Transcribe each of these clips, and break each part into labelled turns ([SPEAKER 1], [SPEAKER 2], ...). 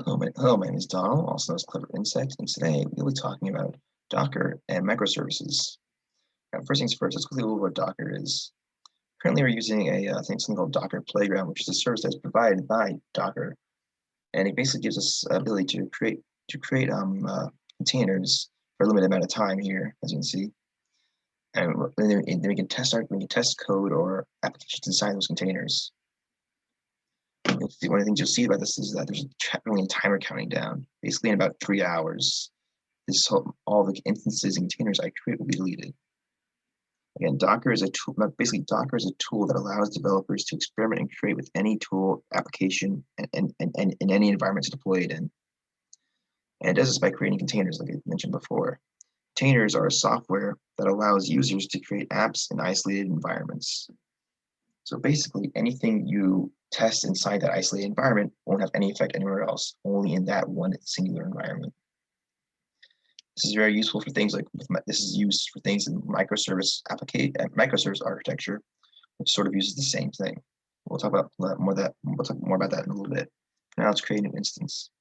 [SPEAKER 1] Hello, my name is Donald, also known as Clever Insect, and today we'll be talking about Docker and microservices. Now, first things first, let's quickly go over what Docker is. Currently, we're using something called Docker Playground, which is a service that's provided by Docker, and it basically gives us the ability to create containers for a limited amount of time here, as you can see, and then we can test code or applications inside those containers. One of the things you'll see about this is that there's a timer counting down. Basically, in about 3 hours, all the instances and containers I create will be deleted. Again, Docker is a tool. Basically, Docker is a tool that allows developers to experiment and create with any tool, application, and in any environment to deploy it in. And it does this by creating containers, like I mentioned before. Containers are a software that allows users to create apps in isolated environments. So basically, anything you test inside that isolated environment won't have any effect anywhere else, only in that one singular environment. This is very useful for things like this is used for things in microservice architecture, which sort of uses the same thing. We'll talk about more about that in a little bit. Now let's create a new instance.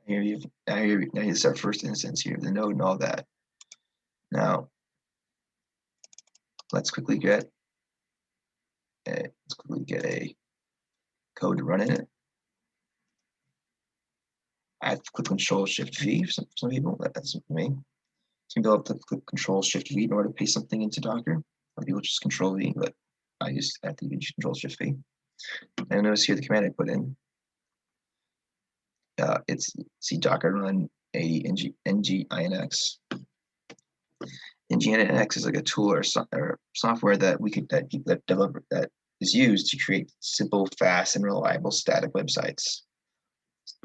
[SPEAKER 1] Now here's our first instance here, the node and all that. Now let's quickly get a code to run in it. I have to click Control-Shift-V for some people. That's for me. Some people have to click Control-Shift-V in order to paste something into Docker. Some people just Control-V, but I just have to use Control-Shift-V. And notice here the command I put in. It's Docker run 80 nginx. Nginx is like a tool or software that is used to create simple, fast, and reliable static websites.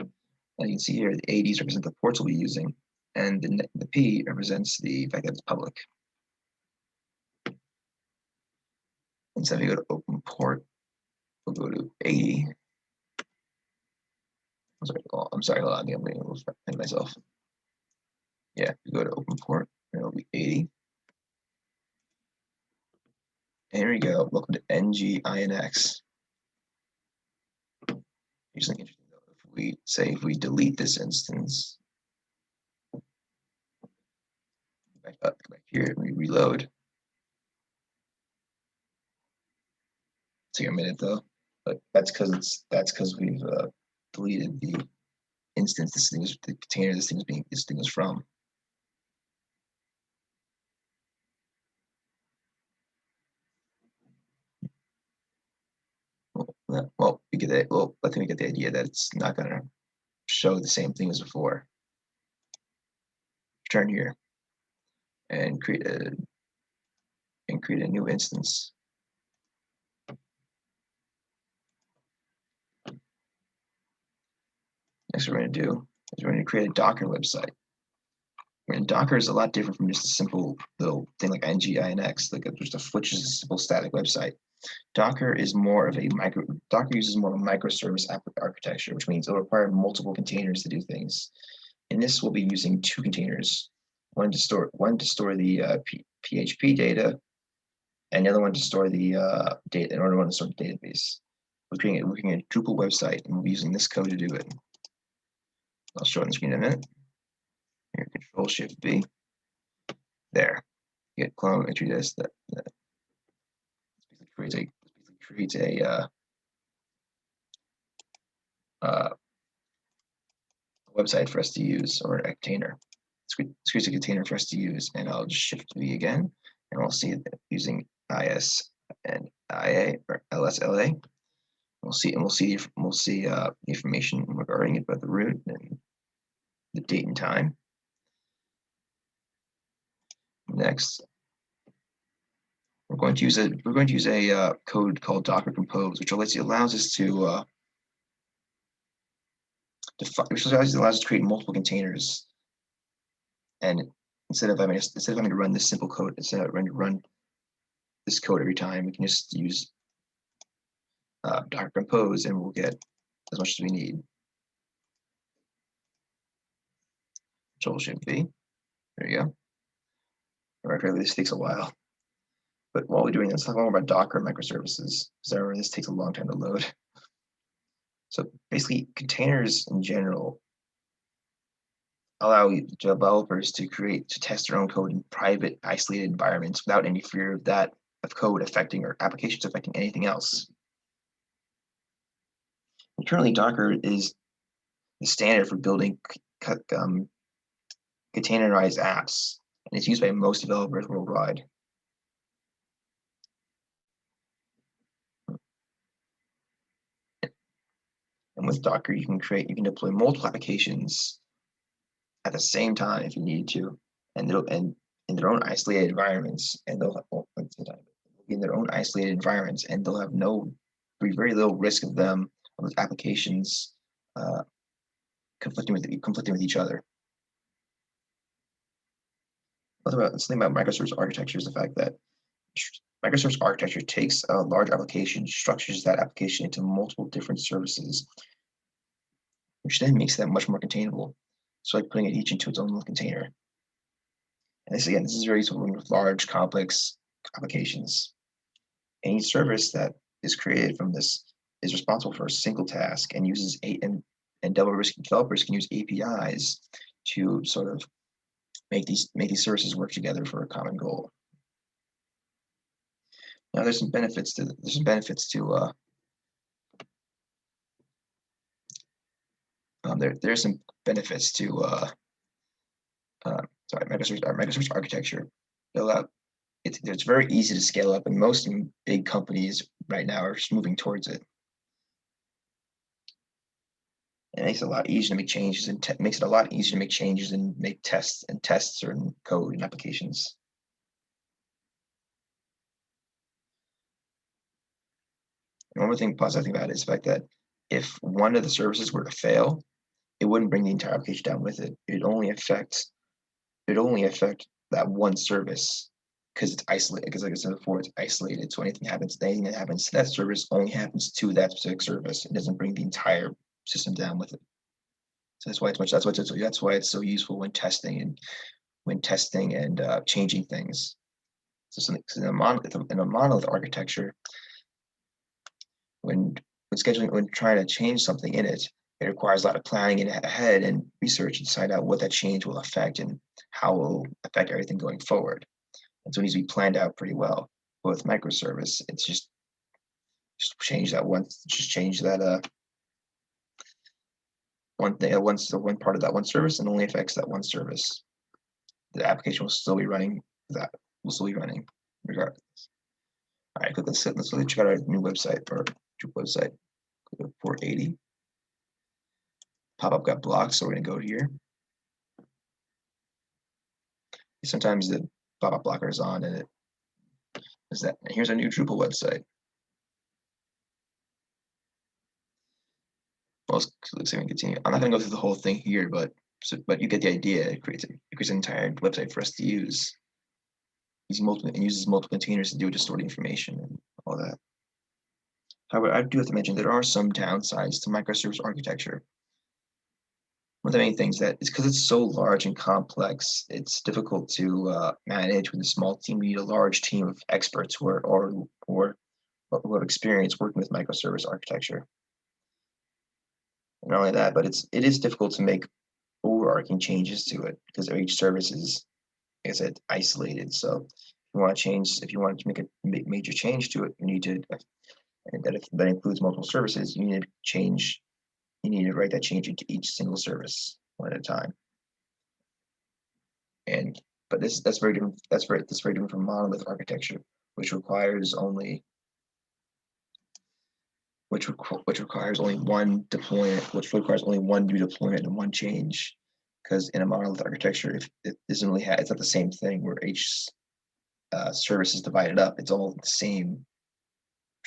[SPEAKER 1] Now you can see here the 80s represent the ports we'll be using, and the P represents the fact that it's public. Instead, we go to open port, we'll go to 80. I'm sorry, hold on, I'm getting a little ahead of myself. Yeah, we go to open port, and it'll be 80. And here we go, welcome to nginx. Here's something interesting though. If we delete this instance, back here, we reload. Take a minute though, but that's because we've deleted the instance the container this thing is from. Well, we get it. Well, I think we get the idea that it's not going to show the same thing as before. Return here and create a new instance. Next, what we're going to do is we're going to create a Docker website. And Docker is a lot different from just a simple little thing like nginx, which is a simple static website. Docker uses more of a microservice architecture, which means it'll require multiple containers to do things. In this, we'll be using 2 containers, one to store the PHP data, and the other one to store the data. In order to store the database, we're creating a Drupal website, and we'll be using this code to do it. I'll show it on the screen in a minute. Here, Control-Shift-V. There. You get clone entry this that creates a website for us to use, or a container. It creates a container for us to use, and I'll just Shift-V again, and we'll see that using IS and IA or LSLA. We'll see information regarding it about the root and the date and time. Next, we're going to use a code called Docker Compose, which allows us to create multiple containers. And instead of having to run this simple code, instead of having to run this code every time, we can just use Docker Compose, and we'll get as much as we need. Control-Shift-V. There you go. All right, this takes a while. But while we're doing this, let's talk more about Docker microservices, because this takes a long time to load. So basically, containers in general allow developers to test their own code in private, isolated environments without any fear of code affecting or applications affecting anything else. And currently, Docker is the standard for building containerized apps, and it's used by most developers worldwide. And with Docker, you can deploy multiple applications at the same time if you need to, and in their own isolated environments, and they'll have very little risk of those applications conflicting with each other. Something about microservice architecture is the fact that microservice architecture takes a large application, structures that application into multiple different services, which then makes them much more containable. So like putting it each into its own little container. And this is very useful with large, complex applications. Any service that is created from this is responsible for a single task and uses developers can use APIs to sort of make these services work together for a common goal. Now, there's some benefits to Microservice architecture. It's very easy to scale up, and most big companies right now are just moving towards it. It makes it a lot easier to make changes and make tests certain code and applications. And one more thing positive thing about it is the fact that if one of the services were to fail, it wouldn't bring the entire application down with it. It'd only affect that one service because it's isolated. Because like I said before, it's isolated. So anything that happens to that service only happens to that specific service. It doesn't bring the entire system down with it. So that's why it's so useful when testing and changing things. So in a monolith architecture, when trying to change something in it, it requires a lot of planning ahead and research to find out what that change will affect and how it will affect everything going forward. And so it needs to be planned out pretty well. But with microservice, it's just change that one part of that one service and only affects that one service. The application will still be running regardless. All right, let's check out our new website, our Drupal website. Go to 480. Pop-up got blocked, so we're gonna go here. Sometimes the pop-up blocker is on, and it is that. And here's our new Drupal website. Let's continue. I'm not gonna go through the whole thing here, but you get the idea. It creates an entire website for us to use. Uses multiple containers to store the information and all that. However, I do have to mention there are some downsides to microservice architecture. One of the main things that is because it's so large and complex, it's difficult to manage with a small team. You need a large team of experts who have experience working with microservice architecture. And not only that, but it is difficult to make overarching changes to it because each service is, like I said, isolated. So if you want to make a major change to it, you need to, and that includes multiple services, you need to write that change into each single service one at a time. But that's very different. That's very different from monolith architecture, which requires only one deployment, which requires only one new deployment and one change. Because in a monolith architecture, if it doesn't really it's not the same thing where each service is divided up. It's all the same.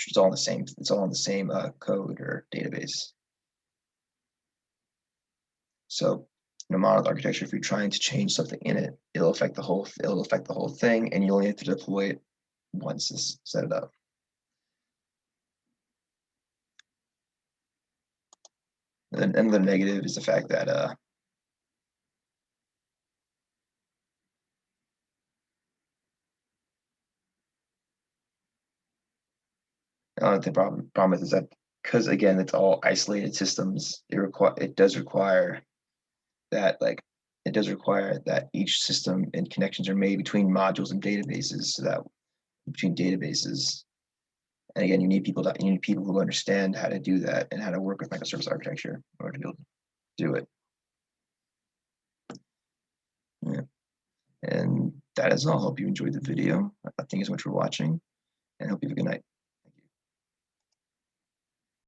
[SPEAKER 1] It's all in the same code or database. So in a monolith architecture, if you're trying to change something in it, it'll affect the whole thing, and you only have to deploy it once to set it up. And then the negative is the fact that The problem is that because again it's all isolated systems, it does require that each system and connections are made between modules and databases, so that between databases. And again, you need people who understand how to do that and how to work with microservice architecture in order to be able to do it. Yeah. And that is all. Hope you enjoyed the video. Thank you so much for watching, and hope you have a good night.